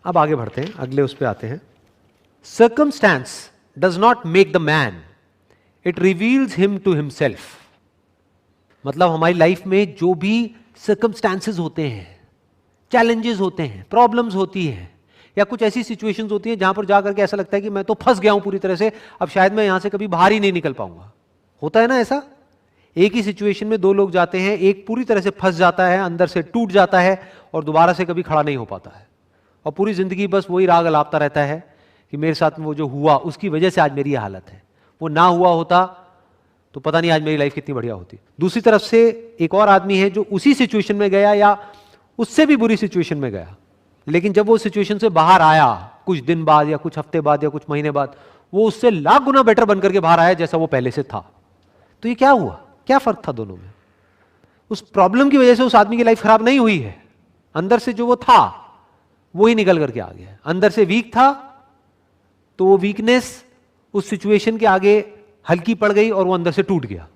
अब आगे बढ़ते हैं, अगले उस पे आते हैं। Circumstance does not make the man, it reveals him to himself. मतलब हमारी लाइफ में जो भी सर्कमस्टेंसेस होते हैं, चैलेंजेस होते हैं, प्रॉब्लम्स होती हैं, या कुछ ऐसी सिचुएशंस होती हैं जहां पर जाकर के ऐसा लगता है कि मैं तो फंस गया हूं पूरी तरह से, अब शायद मैं यहां से कभी बाहर ही नहीं निकल पाऊंगा। होता है ना ऐसा? एक ही सिचुएशन में दो लोग जाते हैं, एक पूरी तरह से फंस जाता है, अंदर से टूट जाता है और दोबारा से कभी खड़ा नहीं हो पाता है, और पूरी जिंदगी बस वही राग अलापता रहता है कि मेरे साथ में वो जो हुआ उसकी वजह से आज मेरी हालत है, वो ना हुआ होता तो पता नहीं आज मेरी लाइफ कितनी बढ़िया होती। दूसरी तरफ से एक और आदमी है जो उसी सिचुएशन में गया या उससे भी बुरी सिचुएशन में गया, लेकिन जब वो सिचुएशन से बाहर आया कुछ दिन बाद या कुछ हफ्ते बाद या कुछ महीने बाद, वो उससे लाख गुना बेटर बनकर के बाहर आया जैसा वो पहले से था। तो ये क्या हुआ? क्या फर्क था दोनों में? उस प्रॉब्लम की वजह से उस आदमी की लाइफ खराब नहीं हुई है, अंदर से जो वो था वो ही निकल करके आ गया। अंदर से वीक था तो वो वीकनेस उस सिचुएशन के आगे हल्की पड़ गई और वो अंदर से टूट गया।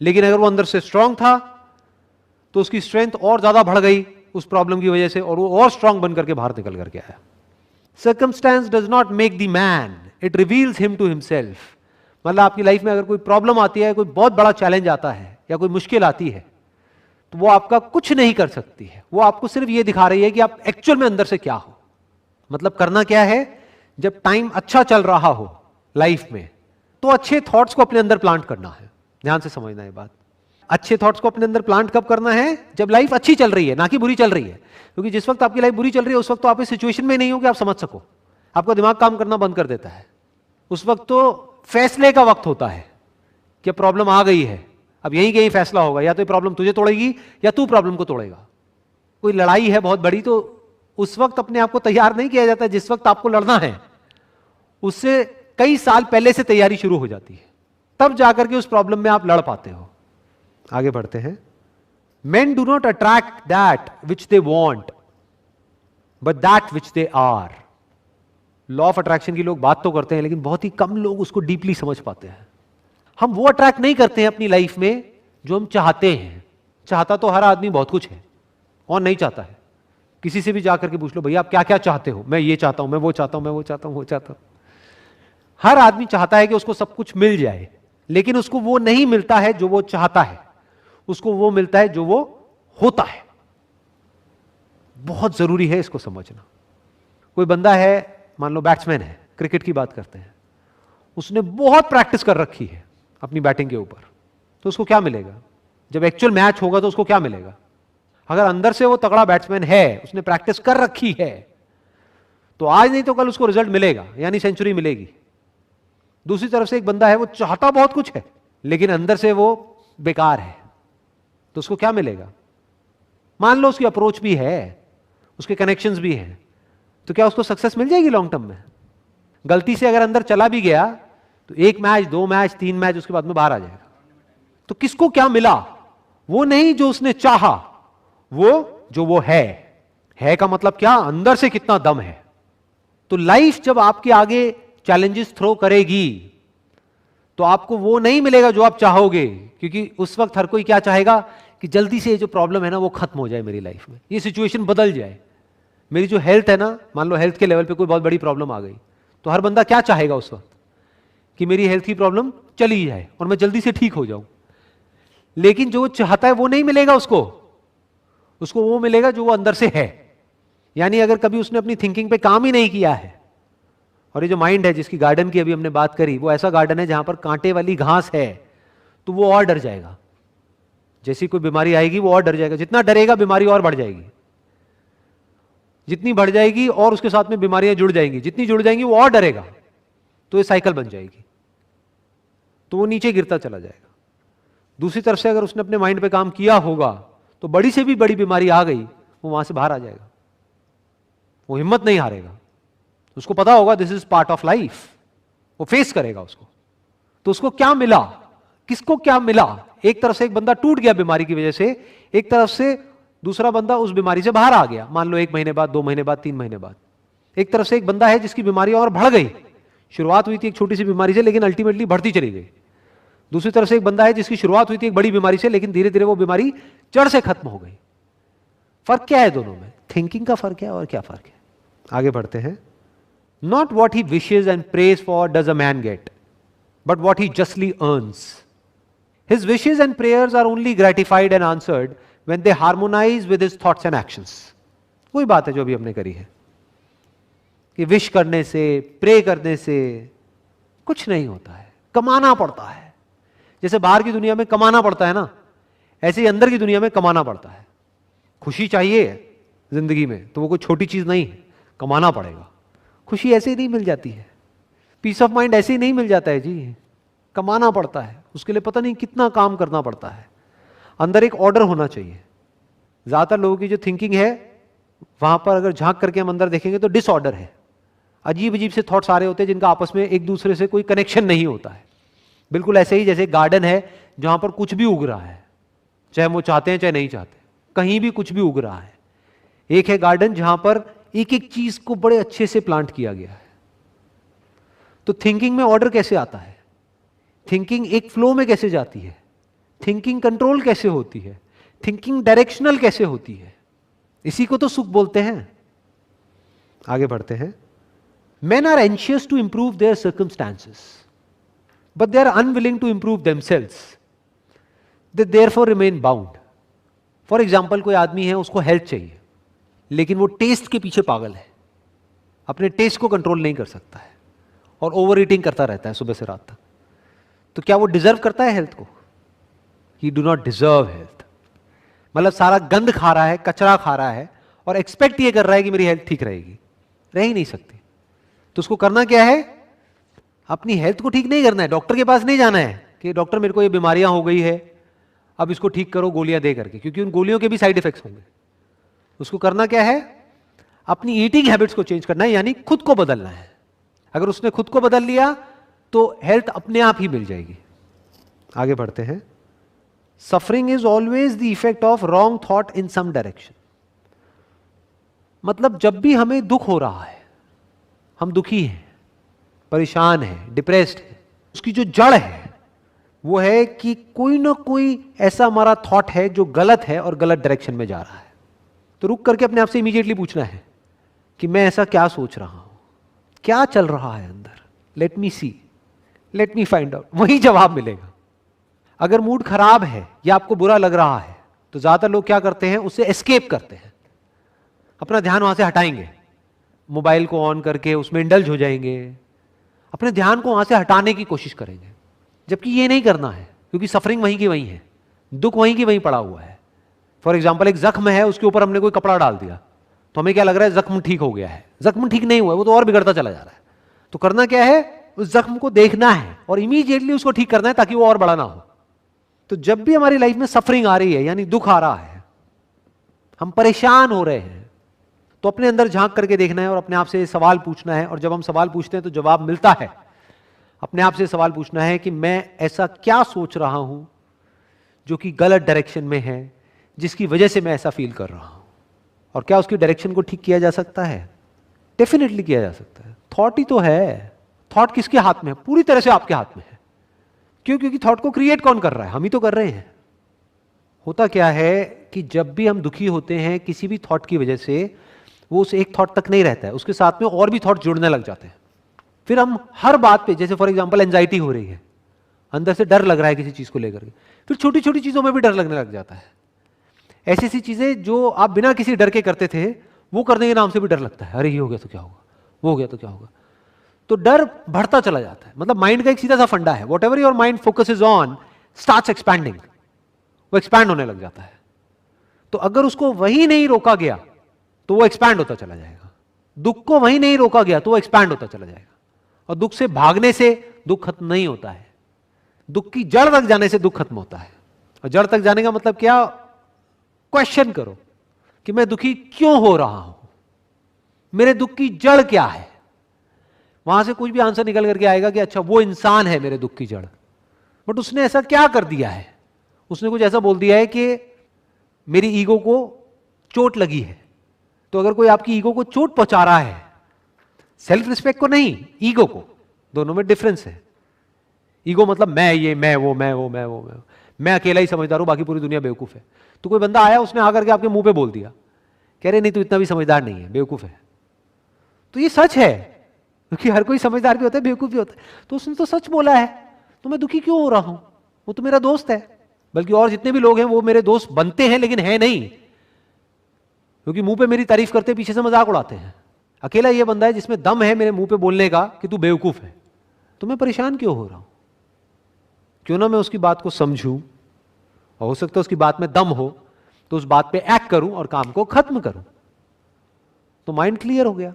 लेकिन अगर वो अंदर से स्ट्रांग था तो उसकी स्ट्रेंथ और ज्यादा बढ़ गई उस प्रॉब्लम की वजह से, और वो और स्ट्रांग बनकर के बाहर निकल करके आया। Circumstance does not make the man, it reveals him to himself. मतलब आपकी लाइफ में अगर कोई प्रॉब्लम आती है, कोई बहुत बड़ा चैलेंज आता है या कोई मुश्किल आती है, तो वो आपका कुछ नहीं कर सकती है, वो आपको सिर्फ ये दिखा रही है कि आप एक्चुअल में अंदर से क्या हो। मतलब करना क्या है, जब टाइम अच्छा चल रहा हो लाइफ में तो अच्छे थॉट्स को अपने अंदर प्लांट करना है। ध्यान से समझना ये बात। अच्छे थॉट्स को अपने अंदर प्लांट कब करना है? जब लाइफ अच्छी चल रही है, ना कि बुरी चल रही है। क्योंकि जिस वक्त आपकी लाइफ बुरी चल रही है उस वक्त तो आप इस सिचुएशन में नहीं हो कि आप समझ सको, आपका दिमाग काम करना बंद कर देता है। उस वक्त तो फैसले का वक्त होता है कि प्रॉब्लम आ गई है, अब यहीं कहीं फैसला होगा, या तो ये प्रॉब्लम तुझे तोड़ेगी या तू प्रॉब्लम को तोड़ेगा। कोई लड़ाई है बहुत बड़ी तो उस वक्त अपने आप को तैयार नहीं किया जाता जिस वक्त आपको लड़ना है, उससे कई साल पहले से तैयारी शुरू हो जाती है, तब जाकर के उस प्रॉब्लम में आप लड़ पाते हो। आगे बढ़ते हैं। Men do not attract that which they want, but that which they are. Law of attraction की लोग बात तो करते हैं लेकिन बहुत ही कम लोग उसको डीपली समझ पाते हैं। हम वो अट्रैक्ट नहीं करते हैं अपनी लाइफ में जो हम चाहते हैं। चाहता तो हर आदमी बहुत कुछ है, और नहीं चाहता है। किसी से भी जाकर के पूछ लो, भैया आप क्या क्या चाहते हो? मैं ये चाहता हूं, मैं वो चाहता हूं, मैं वो चाहता हूं, वो चाहता हूं। हर आदमी चाहता है कि उसको सब कुछ मिल जाए, लेकिन उसको वो नहीं मिलता है जो वो चाहता है, उसको वो मिलता है जो वो होता है। बहुत जरूरी है इसको समझना। कोई बंदा है, मान लो बैट्समैन है, क्रिकेट की बात करते हैं, उसने बहुत प्रैक्टिस कर रखी है अपनी बैटिंग के ऊपर, तो उसको क्या मिलेगा? जब एक्चुअल मैच होगा तो उसको क्या मिलेगा? अगर अंदर से वो तगड़ा बैट्समैन है, उसने प्रैक्टिस कर रखी है, तो आज नहीं तो कल उसको रिजल्ट मिलेगा, यानी सेंचुरी मिलेगी। दूसरी तरफ से एक बंदा है, वो चाहता बहुत कुछ है लेकिन अंदर से वो बेकार है, तो उसको क्या मिलेगा? मान लो उसकी अप्रोच भी है, उसके कनेक्शंस भी हैं, तो क्या उसको सक्सेस मिल जाएगी लॉन्ग टर्म में? गलती से अगर अंदर चला भी गया तो 1 मैच, 2 मैच, 3 मैच उसके बाद में बाहर आ जाएगा। तो किसको क्या मिला? वो नहीं जो उसने चाहा, वो जो वो है का मतलब क्या? अंदर से कितना दम है। तो लाइफ जब आपके आगे चैलेंजेस थ्रो करेगी तो आपको वो नहीं मिलेगा जो आप चाहोगे, क्योंकि उस वक्त हर कोई क्या चाहेगा कि जल्दी से ये जो प्रॉब्लम है ना वो खत्म हो जाए, मेरी लाइफ में ये सिचुएशन बदल जाए। मेरी जो हेल्थ है ना, मान लो हेल्थ के लेवल पे कोई बहुत बड़ी प्रॉब्लम आ गई, तो हर बंदा क्या चाहेगा उस वक्त? कि मेरी हेल्थ की प्रॉब्लम चली जाए और मैं जल्दी से ठीक हो जाऊं। लेकिन जो चाहता है वो नहीं मिलेगा उसको वो मिलेगा जो वो अंदर से है। यानी अगर कभी उसने अपनी थिंकिंग पे काम ही नहीं किया है, और ये जो माइंड है जिसकी गार्डन की अभी हमने बात करी, वो ऐसा गार्डन है जहां पर कांटे वाली घास है, तो वो और डर जाएगा। जैसी कोई बीमारी आएगी वो और डर जाएगा, जितना डरेगा बीमारी और बढ़ जाएगी, जितनी बढ़ जाएगी और उसके साथ में बीमारियां जुड़ जाएंगी, जितनी जुड़ जाएंगी वो और डरेगा, तो ये साइकिल बन जाएगी, तो वो नीचे गिरता चला जाएगा। दूसरी तरफ से अगर उसने अपने माइंड पे काम किया होगा तो बड़ी से भी बड़ी बीमारी आ गई, वो वहां से बाहर आ जाएगा, वो हिम्मत नहीं हारेगा, उसको पता होगा this is part of life, वो फेस करेगा उसको। तो उसको क्या मिला? किसको क्या मिला? एक तरफ से एक बंदा टूट गया बीमारी की वजह से, एक तरफ से दूसरा बंदा उस बीमारी से बाहर आ गया, मान लो 1 महीने बाद, 2 महीने बाद, 3 महीने बाद। एक तरफ से एक बंदा है जिसकी बीमारी और बढ़ गई, शुरुआत हुई थी एक छोटी सी बीमारी से लेकिन अल्टीमेटली बढ़ती चली गई। दूसरी तरफ से एक बंदा है जिसकी शुरुआत हुई थी एक बड़ी बीमारी से लेकिन धीरे धीरे वो बीमारी जड़ से खत्म हो गई। फर्क क्या है दोनों में? थिंकिंग का फर्क है और क्या फर्क है? आगे बढ़ते हैं। Not what he wishes and prays for does a man get, but what he justly earns. His wishes and prayers are only gratified and answered when they harmonise with his thoughts and actions. वही बात है जो अभी हमने करी है कि wish करने से, प्रे करने से कुछ नहीं होता है, कमाना पड़ता है। जैसे बाहर की दुनिया में कमाना पड़ता है ना, ऐसे ही अंदर की दुनिया में कमाना पड़ता है। खुशी चाहिए जिंदगी में तो वो कोई छोटी चीज नहीं है, कमाना पड़ेगा। खुशी ऐसे ही नहीं मिल जाती है, पीस ऑफ माइंड ऐसे ही नहीं मिल जाता है जी, कमाना पड़ता है। उसके लिए पता नहीं कितना काम करना पड़ता है। अंदर एक ऑर्डर होना चाहिए। ज्यादातर लोगों की जो थिंकिंग है वहां पर अगर झांक करके हम अंदर देखेंगे तो डिसऑर्डर है। अजीब अजीब से थॉट्स आ रहे होते हैं जिनका आपस में एक दूसरे से कोई कनेक्शन नहीं होता है। बिल्कुल ऐसे ही जैसे गार्डन है जहां पर कुछ भी उग रहा है, चाहे वो चाहते हैं चाहे नहीं चाहते, कहीं भी कुछ भी उग रहा है। एक है गार्डन जहां पर एक एक चीज को बड़े अच्छे से प्लांट किया गया है। तो थिंकिंग में ऑर्डर कैसे आता है, थिंकिंग एक फ्लो में कैसे जाती है, थिंकिंग कंट्रोल कैसे होती है, थिंकिंग डायरेक्शनल कैसे होती है, इसी को तो सुख बोलते हैं। आगे बढ़ते हैं। Men are anxious to improve their circumstances, but they are unwilling to improve themselves. They therefore remain bound. For example, कोई आदमी है, उसको हेल्थ चाहिए, लेकिन वो टेस्ट के पीछे पागल है, अपने टेस्ट को कंट्रोल नहीं कर सकता है और ओवर ईटिंग करता रहता है सुबह से रात तक। तो क्या वो डिजर्व करता है हेल्थ को? He do not deserve health. मतलब सारा गंद खा रहा है, कचरा खा रहा है और एक्सपेक्ट ये कर रहा है कि मेरी हेल्थ ठीक रहेगी। रह ही नहीं सकती। तो उसको करना क्या है? अपनी हेल्थ को ठीक नहीं करना है, डॉक्टर के पास नहीं जाना है कि डॉक्टर मेरे को ये बीमारियां हो गई है, अब इसको ठीक करो गोलियां दे करके, क्योंकि उन गोलियों के भी साइड इफेक्ट्स होंगे। उसको करना क्या है? अपनी ईटिंग हैबिट्स को चेंज करना है, यानी खुद को बदलना है। अगर उसने खुद को बदल लिया तो हेल्थ अपने आप ही मिल जाएगी। आगे बढ़ते हैं। Suffering is always the effect of wrong thought in some direction. मतलब जब भी हमें दुख हो रहा है, हम दुखी हैं, परेशान हैं, डिप्रेस्ड हैं, उसकी जो जड़ है वो है कि कोई ना कोई ऐसा हमारा थॉट है जो गलत है और गलत डायरेक्शन में जा रहा है। तो रुक करके अपने आप से इमीडिएटली पूछना है कि मैं ऐसा क्या सोच रहा हूं, क्या चल रहा है अंदर, लेट मी सी, लेट मी फाइंड आउट। वही जवाब मिलेगा। अगर मूड खराब है या आपको बुरा लग रहा है तो ज्यादातर लोग क्या करते हैं, उससे एस्केप करते हैं, अपना ध्यान वहां से हटाएंगे, मोबाइल को ऑन करके उसमें इंडल्ज हो जाएंगे, अपने ध्यान को वहां से हटाने की कोशिश करेंगे। जबकि ये नहीं करना है, क्योंकि सफरिंग वहीं की वहीं है, दुख वहीं की वहीं पड़ा हुआ है। फॉर एग्जाम्पल, एक जख्म है, उसके ऊपर हमने कोई कपड़ा डाल दिया तो हमें क्या लग रहा है, जख्म ठीक हो गया है। जख्म ठीक नहीं हुआ है, वो तो और बिगड़ता चला जा रहा है। तो करना क्या है, उस जख्म को देखना है और इमीडिएटली उसको ठीक करना है ताकि वो और बड़ा ना हो। तो जब भी हमारी लाइफ में सफरिंग आ रही है, यानी दुख आ रहा है, हम परेशान हो रहे हैं, तो अपने अंदर झांक करके देखना है और अपने आप से सवाल पूछना है। और जब हम सवाल पूछते हैं तो जवाब मिलता है। अपने आप से सवाल पूछना है कि मैं ऐसा क्या सोच रहा हूं जो कि गलत डायरेक्शन में है, जिसकी वजह से मैं ऐसा फील कर रहा हूं, और क्या उसकी डायरेक्शन को ठीक किया जा सकता है? डेफिनेटली किया जा सकता है। थॉट ही तो है। थॉट किसके हाथ में है? पूरी तरह से आपके हाथ में है। क्यों? क्योंकि थॉट को क्रिएट कौन कर रहा है? हम ही तो कर रहे हैं। होता क्या है कि जब भी हम दुखी होते हैं किसी भी थॉट की वजह से, वो उस एक थॉट तक नहीं रहता है, उसके साथ में और भी थॉट जुड़ने लग जाते हैं। फिर हम हर बात पे, जैसे फॉर एग्जांपल एंजाइटी हो रही है, अंदर से डर लग रहा है किसी चीज को लेकर के, फिर छोटी छोटी चीजों में भी डर लगने लग जाता है। ऐसी ऐसी चीजें जो आप बिना किसी डर के करते थे, वो करने के नाम से भी डर लगता है। अरे ये हो गया तो क्या होगा, वो हो गया तो क्या होगा। तो डर बढ़ता चला जाता है। मतलब माइंड का एक सीधा सा फंडा है, what ever your mind focuses on starts expanding. वो एक्सपैंड होने लग जाता है। तो अगर उसको वही नहीं रोका गया तो वो एक्सपैंड होता चला जाएगा। दुख को वहीं नहीं रोका गया तो वो एक्सपैंड होता चला जाएगा। और दुख से भागने से दुख खत्म नहीं होता है, दुख की जड़ तक जाने से दुख खत्म होता है। और जड़ तक जाने का मतलब क्या? क्वेश्चन करो कि मैं दुखी क्यों हो रहा हूं, मेरे दुख की जड़ क्या है। वहां से कुछ भी आंसर निकल करके आएगा कि अच्छा वो इंसान है मेरे दुख की जड़। बट उसने ऐसा क्या कर दिया है? उसने कुछ ऐसा बोल दिया है कि मेरी ईगो को चोट लगी है। तो अगर कोई आपकी ईगो को चोट पहुंचा रहा है, सेल्फ रिस्पेक्ट को नहीं, ईगो को, दोनों में डिफरेंस है। ईगो मतलब मैं ये, मैं वो, मैं वो, मैं वो, मैं अकेला ही समझदार हूं, बाकी पूरी दुनिया बेवकूफ है। तो कोई बंदा आया, उसने आकर के आपके मुंह पे बोल दिया, कह रहे नहीं तू इतना भी समझदार नहीं है, बेवकूफ है। तो ये सच है, क्योंकि हर कोई समझदार भी होता है, बेवकूफ भी होता है। तो उसने तो सच बोला है, तो मैं दुखी क्यों हो रहा हूं? वो तो मेरा दोस्त है। बल्कि और जितने भी लोग हैं वो मेरे दोस्त बनते हैं लेकिन है नहीं, क्योंकि मुंह पे मेरी तारीफ करते पीछे से मजाक उड़ाते हैं। अकेला ये बंदा है जिसमें दम है मेरे मुंह पे बोलने का कि तू बेवकूफ है। तो मैं परेशान क्यों हो रहा हूं? क्यों ना मैं उसकी बात को समझूं, और हो सकता है उसकी बात में दम हो तो उस बात पे एक्ट करूं और काम को खत्म करूं। तो माइंड क्लियर हो गया।